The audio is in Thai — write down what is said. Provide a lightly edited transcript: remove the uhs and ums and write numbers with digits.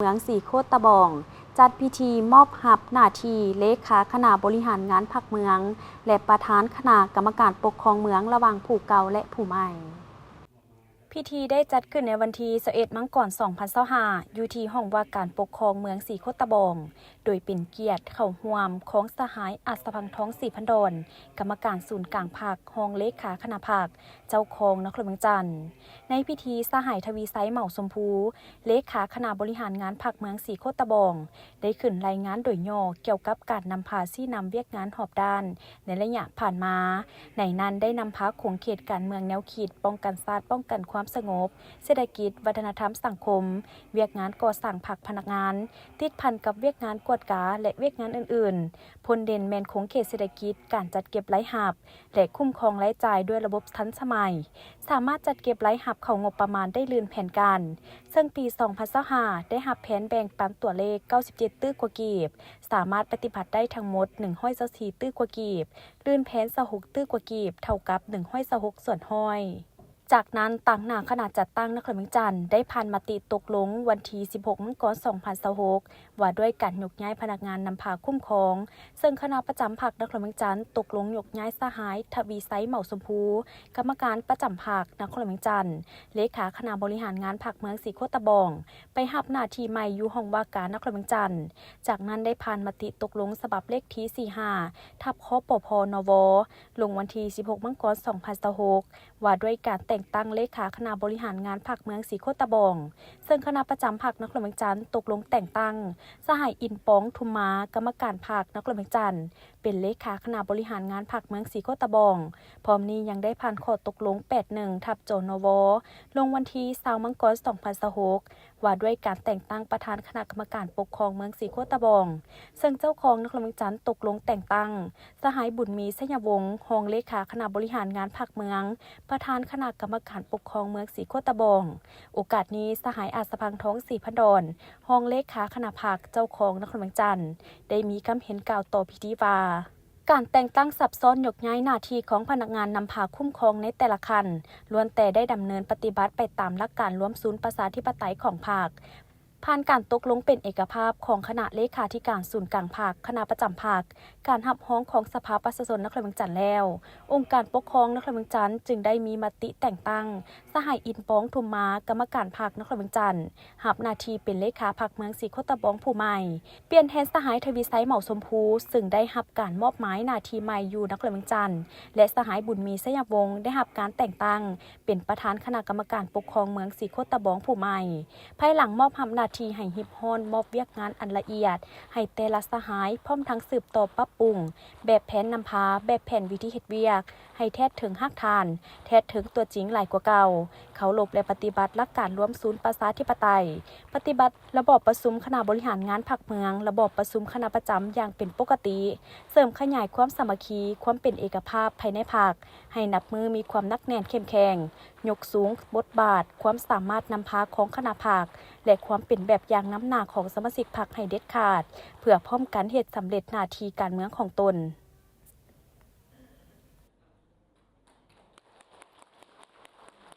เมืองสีโคตะบองจัดพิธีมอบหับหน้าที่เลขาคณะบริหารงานพรรคเมืองและประธานคณะกรรมการปกครองเมืองระหว่างผู้เก่าและผู้ใหม่พิธีได้จัดขึ้นในวันที่21มังกร2025อยู่ที่ห้องว่าการปกครองเมืองสีโคตะบองโดยเป็นเกียรติเข้าร่วมของสหายอัศพังท้องสีพันดอนกรรมการศูนย์กลางภาคห้องเลขาคณะภาคเจ้าของนครเมืองจันทร์ในพิธีสหายทวีไซเหมาสมภูเลขาคณะบริหารงานพรรคเมืองสีโคตะบองได้ขึ้นรายงานโดยย่อเกี่ยวกับการนำพาซี่นำเวียกงานหอบด้านในระยะผ่านมาในนั้นได้นำพาขงเขตการเมืองแนวคิดป้องกันศาสตร์ป้องกันความสงบเศรษฐกิจวัฒนธรรมสังคมเวียกงานก่อสร้างพรรคพนักงานติดพันกับเวียกงานกวดกาและเวียกงานอื่นๆพลเด่นแมนคงเขตเศรษฐกิจการจัดเก็บรายหับและคุ้มครองรายจ่ายด้วยระบบทันสมัยสามารถจัดเก็บรายหับเข้างบประมาณได้ลื่นแผนการซึ่งปี2025ได้หับแผนแบ่งปันตัวเลข97ตื้อกว่ากีบสามารถปฏิบัติได้ทั้งหมด124ตื้อกว่ากีบลื่นแผน26ตื้อกว่ากีบเท่ากับ126ส่วนห้อยจากนั้นต่างหน้าคณะจัดตั้งนครเมืองจันทร์ได้ผ่านมติตกลงวันที่16มังกร2026ว่าด้วยการยกย้ายพนักงานนำพาคุ้มครองซึ่งคณะประจำพรรคนครเมืองจันทร์ตกลงยกย้ายสหายทวีไซเหมาสมภูกรรมการประจำพรรคนครเมืองจันทร์เลขาคณะบริหารงานพรรคเมืองสีโคตะบองไปรับหน้าที่ใหม่อยู่ห้องว่าการนครเมืองจันทร์จากนั้นได้ผ่านมติตกลงฉบับเลขที่45ทับคปพนวลงวันที่16มังกร2026ว่าด้วยการแต่งตั้งเลขาคณะบริหารงานพรรคเมืองสีโคตะบองซึ่งคณะประจำพรรคนครเมืองจันทร์ตกลงแต่งตั้งสหายอินปองทุมมากรรมการพรรคนครเมืองจันทร์เป็นเลขาคณะบริหารงานพรรคเมืองสีโคตะบองพร้อมนี้ยังได้ผ่านข้อตกลง81ทับจนวลงวันที่20มังกร2026ว่าด้วยการแต่งตั้งประธานคณะกรรมการปกครองเมืองสีโคตะบองซึ่งเจ้าของนครเมืองจันทร์ตกลงแต่งตั้งสหายบุญมีสัญญวงศ์รองเลขาคณะบริหารงานพรรคเมืองประธานคณะกรรมการปกครองเมืองสีโคตะบองโอกาสนี้สหายอัศพังท้องสีพันดอนรองเลขาคณะพรรคเจ้าของนครเมืองจันทร์ได้มีคำเห็นกล่าวต่อพิธีว่าการแต่งตั้งซับซ้อนยกย้ายหน้าที่ของพนักงานนำพาคุ้มครองในแต่ละคันล้วนแต่ได้ดำเนินปฏิบัติไปตามหลักการร่วมศูนย์ประชาธิปไตยของพรรคผ่านการตกลงเป็นเอกภาพของคณะเลขาธิการศูนย์กลางพรรคคณะประจำพรรคการรับร้องของสภาประชาชนนครเมืองจันทร์แล้วองค์การปกครองนครเมืองจันทร์จึงได้มีมติแต่งตั้งสหายอินปองทุมมากรรมการพรรคนครเมืองจันทร์รับหน้าที่เป็นเลขาพรรคเมืองสีโคตะบองผู้ใหม่เปลี่ยนแทนสหายทวีไซเหมาสมภูซึ่งได้รับการมอบหมายหน้าที่ใหม่อยู่นครเมืองจันทร์และสหายบุญมีสัญญวงศ์ได้รับการแต่งตั้งเป็นประธานคณะกรรมการปกครองเมืองสีโคตะบองผู้ใหม่ภายหลังมอบหน้าที่ให้ฮิปมอบเวียกงานอันละเอียดให้แต่ละสหายพร้อมทั้งสืบต่อปรับปรุงแบบแผนนำพาแบบแผนวิธีเฮ็ดเวียกให้แท้ถึงฮักทานแท้ถึงตัวจริงหลายกว่าเก่าเขาลบและปฏิบัติหลักการรวมศูนย์ประชาธิปไตยปฏิบัติระบอบประชุมคณะบริหารงานพรรคเมืองระบอบประชุมคณะประจำอย่างเป็นปกติเสริมขยายความสามัคคีความเป็นเอกภาพภายในพรรคให้นับมือมีความนักแน่นเข้มแข็งยกสูงบทบาทความสามารถนำพาของคณะพรรคและความเป็นแบบอย่างน้ำหน้าของสมาชิกพรรคให้เด็ดขาดเพื่อพร้อมกันเหตุสำเร็จหน้าที่การเมืองของตน